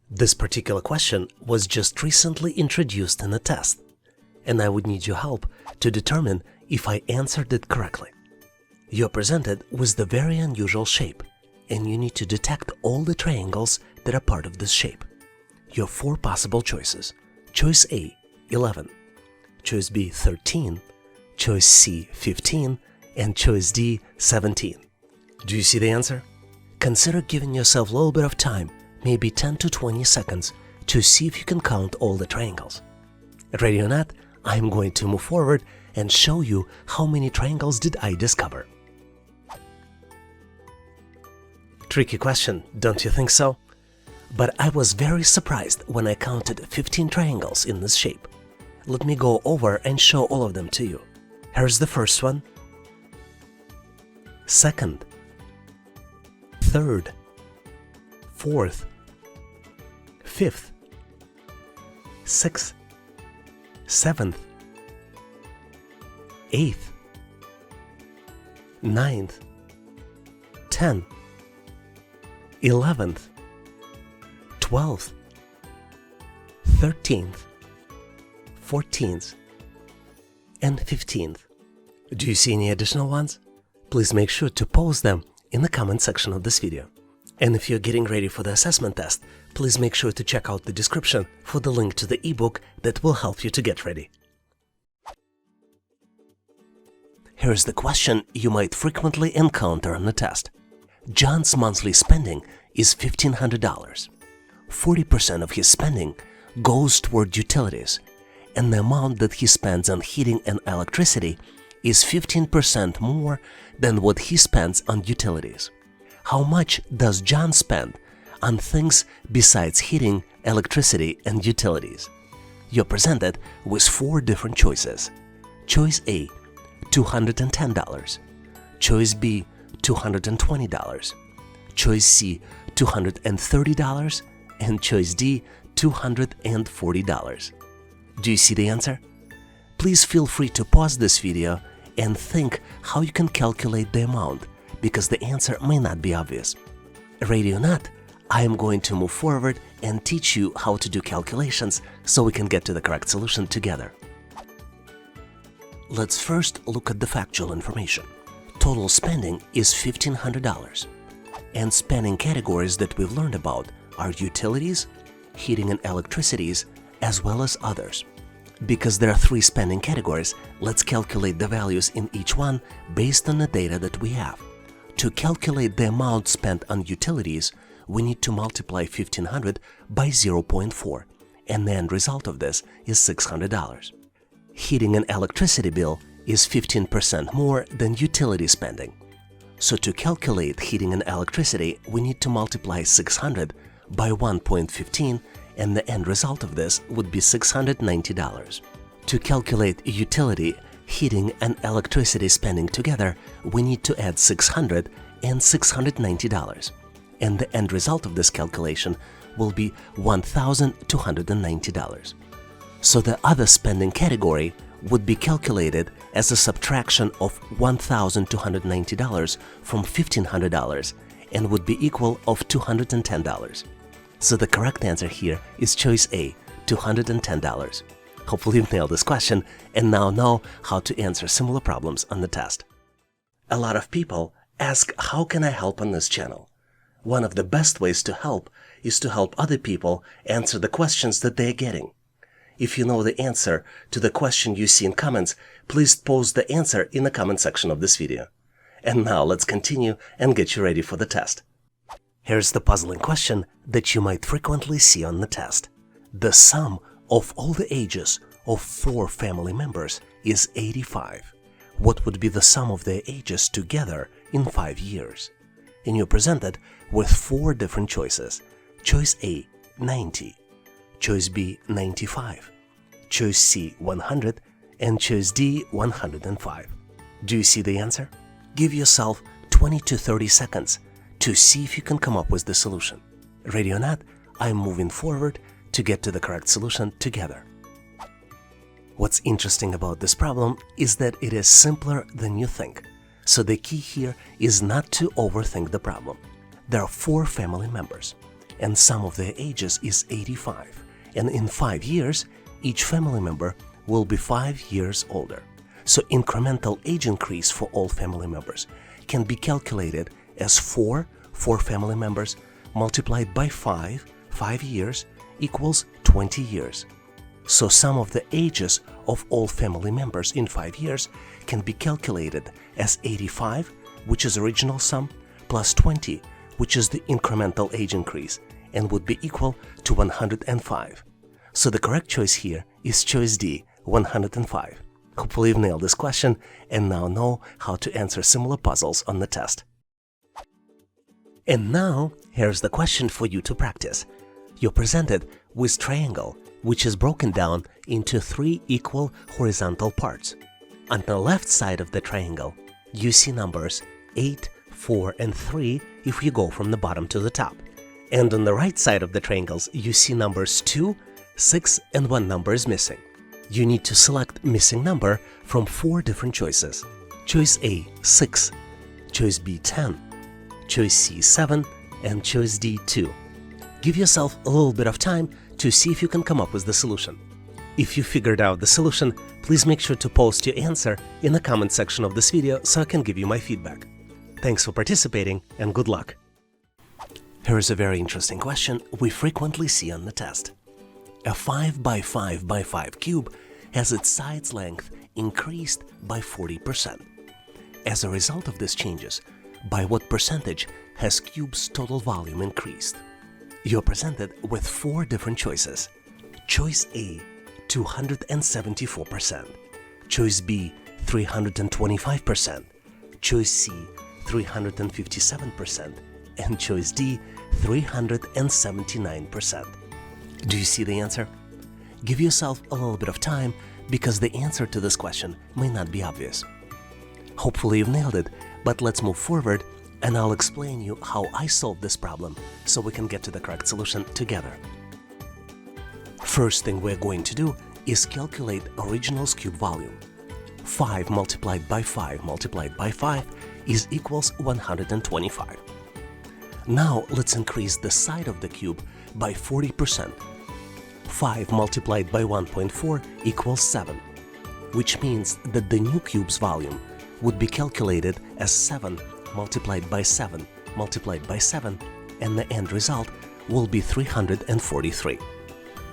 This particular question was just recently introduced in a test, and I would need your help to determine if I answered it correctly. You're presented with the very unusual shape, and you need to detect all the triangles that are part of this shape. You have four possible choices. Choice A, 11. Choice B, 13. Choice C, 15. And choice D, 17. Do you see the answer? Consider giving yourself a little bit of time, maybe 10 to 20 seconds, to see if you can count all the triangles. Ready or not, I'm going to move forward and show you how many triangles did I discover. Tricky question, don't you think so? But I was very surprised when I counted 15 triangles in this shape. Let me go over and show all of them to you. Here's the first one, second, third, fourth, fifth, sixth, seventh, eighth, ninth, 10th, 11th, 12th, 13th, 14th, and 15th. Do you see any additional ones? Please make sure to post them in the comment section of this video. And if you're getting ready for the assessment test, please make sure to check out the description for the link to the ebook that will help you to get ready. Here's the question you might frequently encounter on the test. John's monthly spending is $1,500. 40% of his spending goes toward utilities, and the amount that he spends on heating and electricity is 15% more than what he spends on utilities. How much does John spend on things besides heating, electricity, and utilities? You're presented with four different choices. Choice A, $210. Choice B, $220. Choice C, $230. And choice D, $240. Do you see the answer? Please feel free to pause this video and think how you can calculate the amount, because the answer may not be obvious. Ready or not, I am going to move forward and teach you how to do calculations so we can get to the correct solution together. Let's first look at the factual information. Total spending is $1,500, and spending categories that we've learned about are utilities, heating and electricities, as well as others. Because there are three spending categories, let's calculate the values in each one based on the data that we have. To calculate the amount spent on utilities, we need to multiply 1,500 by 0.4, and the end result of this is $600. Heating and electricity bill is 15% more than utility spending. So to calculate heating and electricity, we need to multiply 600 by 1.15, and the end result of this would be $690. To calculate utility, heating, and electricity spending together, we need to add 600 and $690, and the end result of this calculation will be $1,290. So the other spending category would be calculated as a subtraction of $1,290 from $1,500 and would be equal of $210. So the correct answer here is choice A, $210. Hopefully you've nailed this question and now know how to answer similar problems on the test. A lot of people ask, how can I help on this channel? One of the best ways to help is to help other people answer the questions that they're getting. If you know the answer to the question you see in comments, please post the answer in the comment section of this video. And now let's continue and get you ready for the test. Here's the puzzling question that you might frequently see on the test. The sum of all the ages of 4 family members is 85. What would be the sum of their ages together in 5 years? And you're presented with 4 different choices. Choice A, 90. Choice B, 95. Choice C, 100. And choice D, 105. Do you see the answer? Give yourself 20 to 30 seconds to see if you can come up with the solution. Ready or not, I'm moving forward to get to the correct solution together. What's interesting about this problem is that it is simpler than you think. So the key here is not to overthink the problem. There are 4 family members. and sum of their ages is 85. And in 5 years, each family member will be 5 years older. So incremental age increase for all family members can be calculated as 4 for family members multiplied by 5 years equals 20 years. So sum of the ages of all family members in 5 years can be calculated as 85, which is original sum, plus 20, which is the incremental age increase, and would be equal to 105. So the correct choice here is choice D, 105. Hopefully you've nailed this question and now know how to answer similar puzzles on the test. And now, here's the question for you to practice. You're presented with triangle, which is broken down into 3 equal horizontal parts. On the left side of the triangle, you see numbers 8, 4, and 3 if you go from the bottom to the top. And on the right side of the triangles, you see numbers 2, 6, and 1 number is missing. You need to select missing number from 4 different choices. Choice A, 6, choice B, 10, choice C, 7, and choice D, 2. Give yourself a little bit of time to see if you can come up with the solution. If you figured out the solution, please make sure to post your answer in the comment section of this video so I can give you my feedback. Thanks for participating and good luck! Here is a very interesting question we frequently see on the test. A 5 by 5 by 5 cube has its sides length increased by 40%. As a result of these changes, by what percentage has cube's total volume increased? You're presented with 4 different choices. Choice A, 274%. Choice B, 325%. Choice C, 357%. And choice D, 379%. Do you see the answer? Give yourself a little bit of time because the answer to this question may not be obvious. Hopefully you've nailed it, but let's move forward and I'll explain you how I solved this problem so we can get to the correct solution together. First thing we're going to do is calculate original's cube volume. 5 multiplied by 5 multiplied by 5 is equals 125. Now let's increase the side of the cube by 40%. 5 multiplied by 1.4 equals 7, which means that the new cube's volume would be calculated as 7 multiplied by 7 multiplied by 7, and the end result will be 343.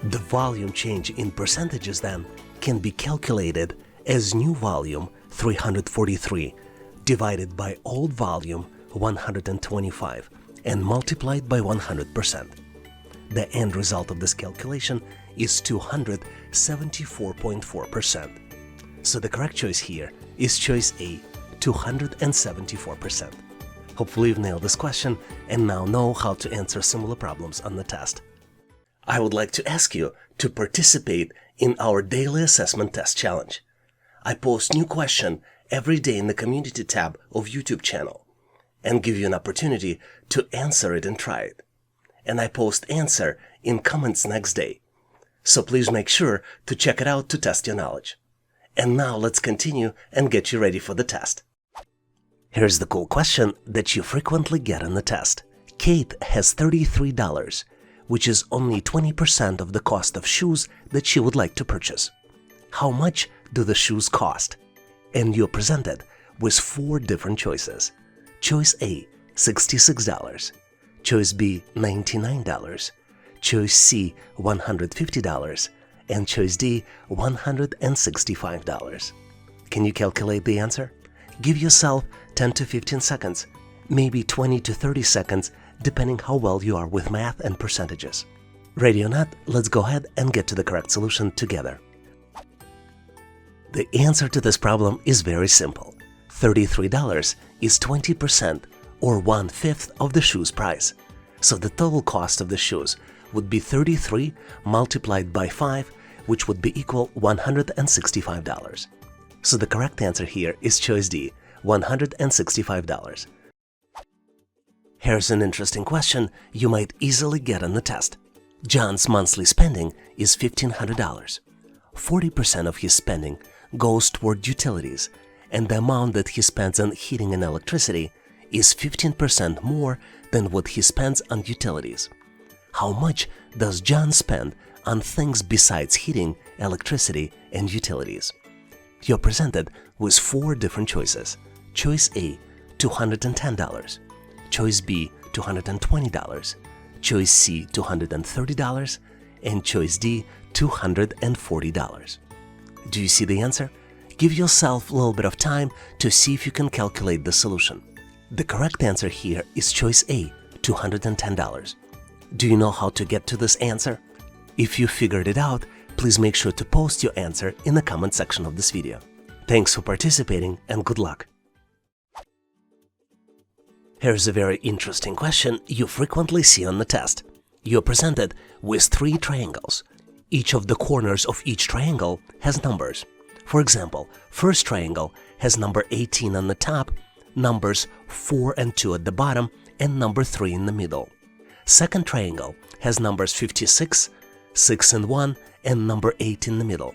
The volume change in percentages then can be calculated as new volume 343 divided by old volume 125 and multiplied by 100%. The end result of this calculation is 274.4%. So the correct choice here is choice A, 274%. Hopefully you've nailed this question and now know how to answer similar problems on the test. I would like to ask you to participate in our daily assessment test challenge. I post new question every day in the community tab of YouTube channel and give you an opportunity to answer it and try it. And I post answer in comments next day. So please make sure to check it out to test your knowledge. And now let's continue and get you ready for the test. Here's the cool question that you frequently get on the test. Kate has $33, which is only 20% of the cost of shoes that she would like to purchase. How much do the shoes cost? And you're presented with 4 different choices. Choice A, $66. Choice B, $99. Choice C, $150. And choice D, $165. Can you calculate the answer? Give yourself 10 to 15 seconds, maybe 20 to 30 seconds, depending how well you are with math and percentages. Ready or not, let's go ahead and get to the correct solution together. The answer to this problem is very simple. $33 is 20% or 1/5 of the shoe's price. So the total cost of the shoes would be 33 multiplied by 5, which would be equal $165. So the correct answer here is choice D, $165. Here's an interesting question you might easily get on the test. John's monthly spending is $1,500. 40% of his spending goes toward utilities, and the amount that he spends on heating and electricity is 15% more than what he spends on utilities. How much does John spend on things besides heating, electricity, and utilities? You're presented with 4 different choices. Choice A, $210. Choice B, $220. Choice C, $230. And choice D, $240. Do you see the answer? Give yourself a little bit of time to see if you can calculate the solution. The correct answer here is choice A, $210. Do you know how to get to this answer? If you figured it out, please make sure to post your answer in the comment section of this video. Thanks for participating and good luck! Here's a very interesting question you frequently see on the test. You're presented with 3 triangles. Each of the corners of each triangle has numbers. For example, first triangle has number 18 on the top, numbers 4 and 2 at the bottom, and number 3 in the middle. Second triangle has numbers 56, 6 and 1, and number 8 in the middle.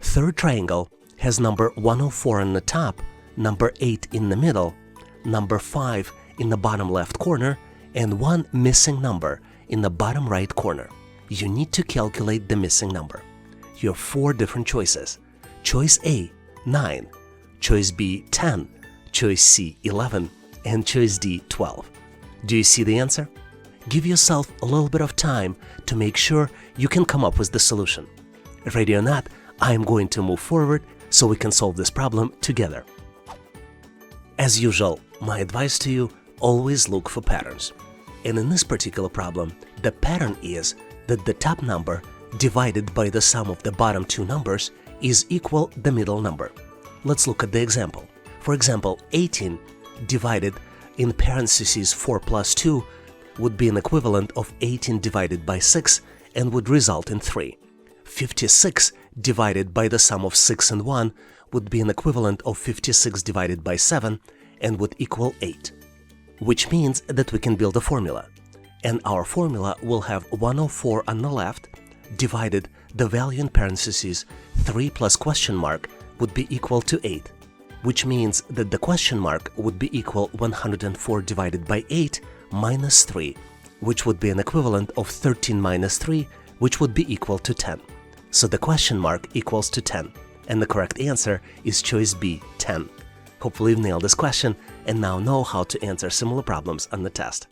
Third triangle has number 104 on the top, number 8 in the middle, number 5 in the bottom left corner, and 1 missing number in the bottom right corner. You need to calculate the missing number. You have 4 different choices. Choice A, 9, choice B, 10, choice C, 11, and choice D, 12. Do you see the answer? Give yourself a little bit of time to make sure you can come up with the solution. Ready or not, I am going to move forward so we can solve this problem together. As usual, my advice to you, always look for patterns. And in this particular problem, the pattern is that the top number divided by the sum of the bottom 2 numbers is equal the middle number. Let's look at the example. For example, 18 divided in parentheses 4 plus 2 would be an equivalent of 18 divided by 6 and would result in 3. 56 divided by the sum of 6 and 1 would be an equivalent of 56 divided by 7 and would equal 8. Which means that we can build a formula. And our formula will have 104 on the left divided the value in parentheses 3 plus question mark would be equal to 8. Which means that the question mark would be equal 104 divided by 8 minus 3, which would be an equivalent of 13 minus 3, which would be equal to 10. So the question mark equals to 10, and the correct answer is choice B, 10. Hopefully you've nailed this question and now know how to answer similar problems on the test.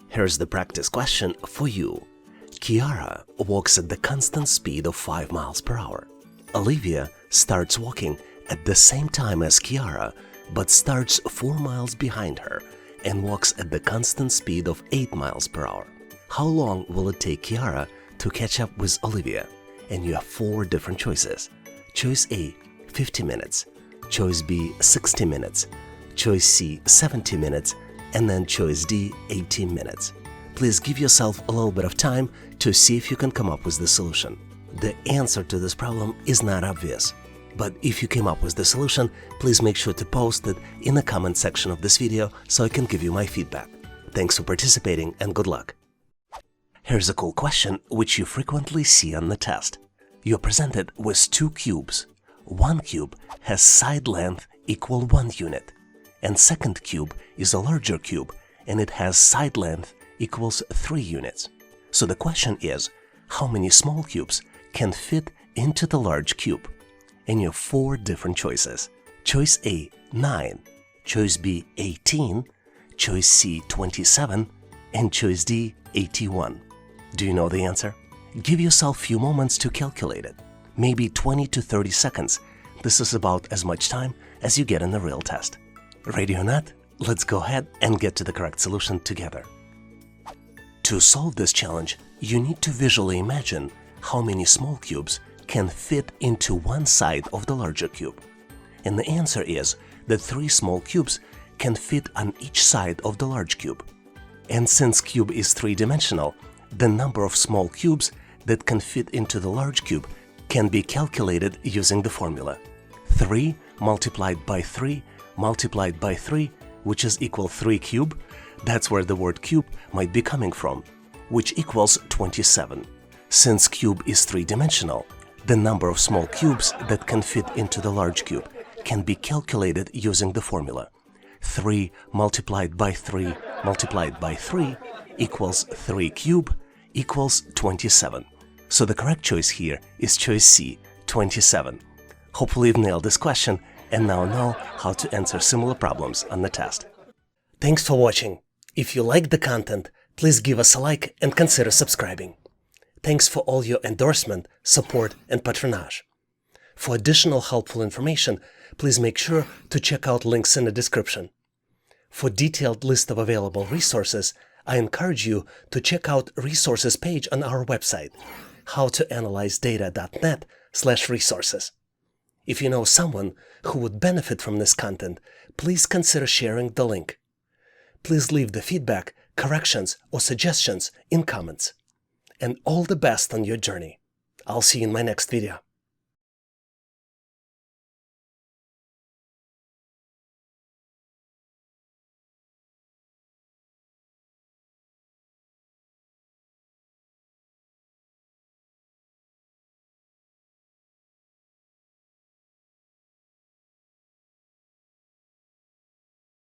Here's the practice question for you. Kiara walks at the constant speed of 5 miles per hour. Olivia starts walking at the same time as Kiara, but starts 4 miles behind her and walks at the constant speed of 8 miles per hour. How long will it take Kiara to catch up with Olivia? And you have 4 different choices. Choice A, 50 minutes. Choice B, 60 minutes. Choice C, 70 minutes. And then choice D, 18 minutes. Please give yourself a little bit of time to see if you can come up with the solution. The answer to this problem is not obvious. But if you came up with the solution, please make sure to post it in the comment section of this video so I can give you my feedback. Thanks for participating and good luck! Here's a cool question which you frequently see on the test. You're presented with 2 cubes. One cube has side length equal 1 unit, and second cube is a larger cube and it has side length equals 3 units. So the question is, how many small cubes can fit into the large cube? And you have 4 different choices. Choice A, 9, choice B, 18, choice C, 27, and choice D, 81. Do you know the answer? Give yourself a few moments to calculate it. Maybe 20 to 30 seconds. This is about as much time as you get in the real test. Ready or not? Let's go ahead and get to the correct solution together. To solve this challenge, you need to visually imagine how many small cubes can fit into one side of the larger cube. And the answer is that 3 small cubes can fit on each side of the large cube. And since cube is 3-dimensional, the number of small cubes that can fit into the large cube can be calculated using the formula 3 multiplied by 3 multiplied by 3, which is equal 3 cube. That's where the word cube might be coming from, which equals 27. Since cube is 3-dimensional, the number of small cubes that can fit into the large cube can be calculated using the formula 3 multiplied by 3 multiplied by 3 equals 3 cubed equals 27. So the correct choice here is choice C, 27. Hopefully you've nailed this question and now know how to answer similar problems on the test. Thanks for watching. If you liked the content, please give us a like and consider subscribing. Thanks for all your endorsement, support, and patronage. For additional helpful information, please make sure to check out links in the description. For detailed list of available resources, I encourage you to check out resources page on our website, howtoanalyzedata.net/resources. If you know someone who would benefit from this content, please consider sharing the link. Please leave the feedback, corrections, or suggestions in comments. And all the best on your journey. I'll see you in my next video.